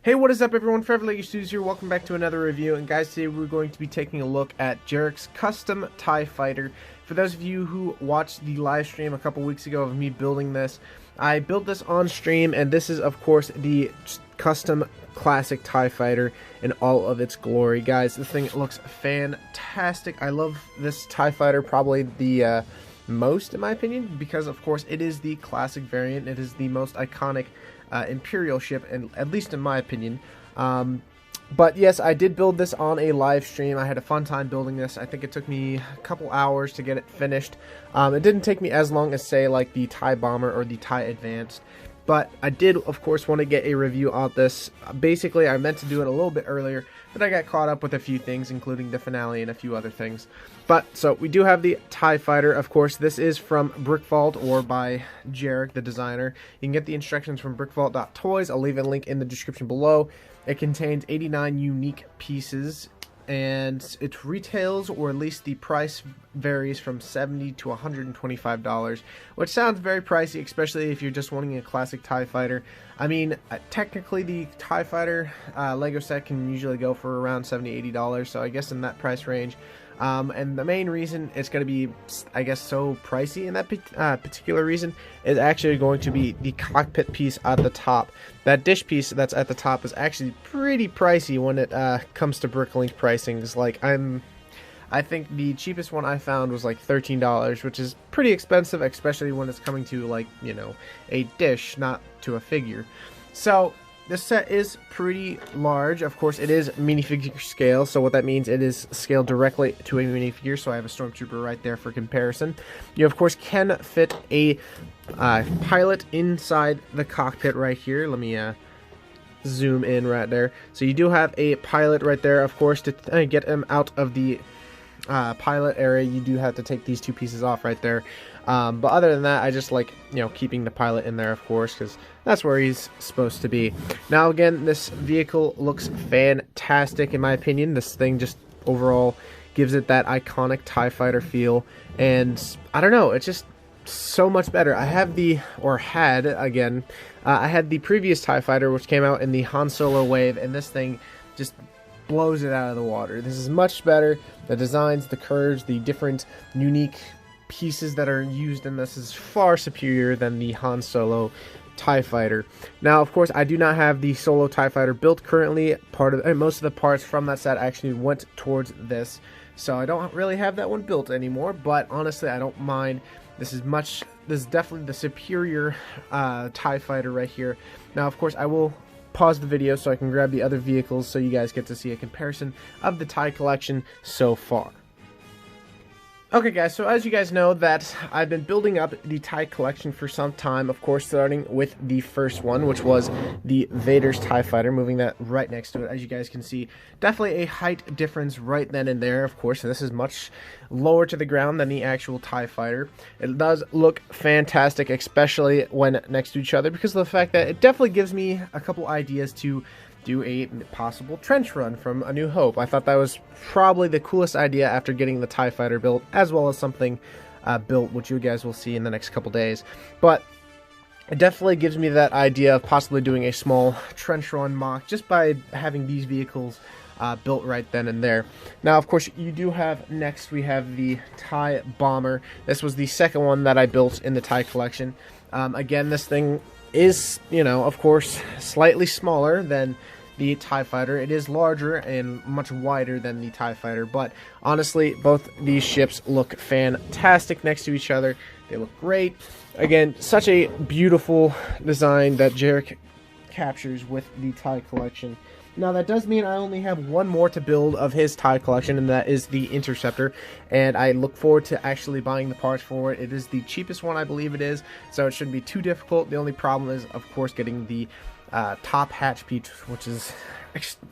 Hey, what is up everyone? Forever Lego Studios here. Welcome back to another review. And guys, today we're going to be taking a look at Jeracs Custom TIE Fighter. For those of you who watched the live stream a couple weeks ago of me building this, I built this on stream, and this is of course the custom classic TIE Fighter in all of its glory. Guys, this thing looks fantastic. I love this TIE Fighter probably the most in my opinion, because of course it is the classic variant. It is the most iconic Imperial ship, and at least in my opinion. But yes, I did build this on a live stream. I had a fun time building this. I think it took me a couple hours to get it finished. It didn't take me as long as, say, like the TIE Bomber or the TIE Advanced. But I did, of course, want to get a review on this. Basically, I meant to do it a little bit earlier, but I got caught up with a few things, including the finale and a few other things. But, so, we do have the TIE Fighter, of course. This is from Brickvualt, or by Jerac, the designer. You can get the instructions from Brickvualt.toy. I'll leave a link in the description below. It contains 89 unique pieces, and it retails, or at least the price varies, from $70 to $125, which sounds very pricey, especially if you're just wanting a classic TIE Fighter. I mean, technically the TIE Fighter Lego set can usually go for around $70, $80, so I guess in that price range. And the main reason it's going to be, I guess, so pricey in that particular reason is actually going to be the cockpit piece at the top. That dish piece that's at the top is actually pretty pricey when it comes to Bricklink pricings. Like, I think the cheapest one I found was like $13, which is pretty expensive, especially when it's coming to, like, you know, a dish, not to a figure. So this set is pretty large. Of course, it is minifigure scale, so what that means, it is scaled directly to a minifigure, so I have a Stormtrooper right there for comparison. You, of course, can fit a pilot inside the cockpit right here. Let me zoom in right there. So you do have a pilot right there. Of course, to get him out of the pilot area, you do have to take these two pieces off right there. But other than that, I just like, you know, keeping the pilot in there, of course, because that's where he's supposed to be. Now, again, this vehicle looks fantastic in my opinion. This thing just overall gives it that iconic TIE Fighter feel, and I don't know, it's just so much better. I have the, or had, again, I had the previous TIE Fighter, which came out in the Han Solo wave, and this thing just blows it out of the water. This is much better. The designs, the curves, the different unique pieces that are used in this is far superior than the Han Solo TIE Fighter. Now, of course, I do not have the Solo TIE Fighter built currently. Most of the parts from that set actually went towards this, so I don't really have that one built anymore. But honestly, I don't mind. This is definitely the superior TIE Fighter right here. Now, of course, I will pause the video so I can grab the other vehicles so you guys get to see a comparison of the TIE collection so far. Okay guys, so as you guys know that I've been building up the TIE collection for some time, of course starting with the first one, which was the Vader's TIE Fighter, moving that right next to it. As you guys can see, definitely a height difference right then and there, of course. This is much lower to the ground than the actual TIE Fighter. It does look fantastic, especially when next to each other, because of the fact that it definitely gives me a couple ideas to do a possible trench run from A New Hope. I thought that was probably the coolest idea after getting the TIE Fighter built, as well as something built, which you guys will see in the next couple days. But it definitely gives me that idea of possibly doing a small trench run mock just by having these vehicles built right then and there. Now, of course, you do have, next we have the TIE Bomber. This was the second one that I built in the TIE collection. Again, this thing is, you know, of course, slightly smaller than the TIE Fighter. It is larger and much wider than the TIE Fighter, but honestly, both these ships look fantastic next to each other. They look great. Again, such a beautiful design that Jerac captures with the TIE collection. Now, that does mean I only have one more to build of his TIE collection, and that is the Interceptor, and I look forward to actually buying the parts for it. It is the cheapest one, I believe it is, so it shouldn't be too difficult. The only problem is, of course, getting the top hatch piece, which is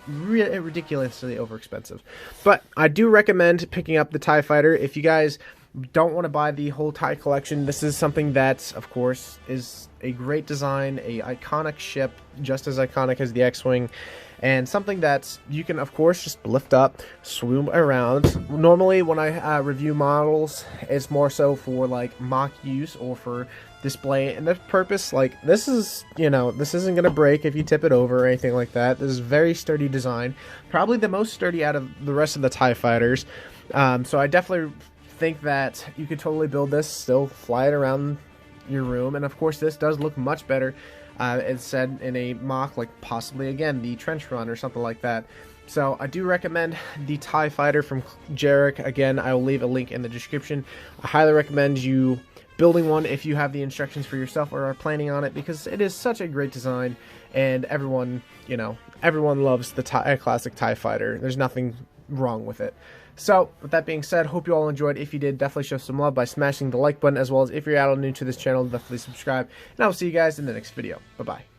ridiculously overexpensive. But I do recommend picking up the TIE Fighter. If you guys don't want to buy the whole TIE collection, this is something that, of course, is a great design, a iconic ship, just as iconic as the X-Wing, and something that you can, of course, just lift up, swoop around. Normally, when I review models, it's more so for, like, mock use or for display, and the purpose, like, this is, you know, this isn't going to break if you tip it over or anything like that. This is very sturdy design, probably the most sturdy out of the rest of the TIE fighters, so I definitely think that you could totally build this, still fly it around your room, and of course this does look much better, it's said in a mock, like possibly again the trench run or something like that. So I do recommend the TIE Fighter from Jerac. Again, I will leave a link in the description. I highly recommend you building one if you have the instructions for yourself or are planning on it, because it is such a great design, and everyone, you know, everyone loves the classic TIE Fighter. There's nothing wrong with it. So, with that being said, hope you all enjoyed. If you did, definitely show some love by smashing the like button, as well as if you're new to this channel, definitely subscribe. And I will see you guys in the next video. Bye-bye.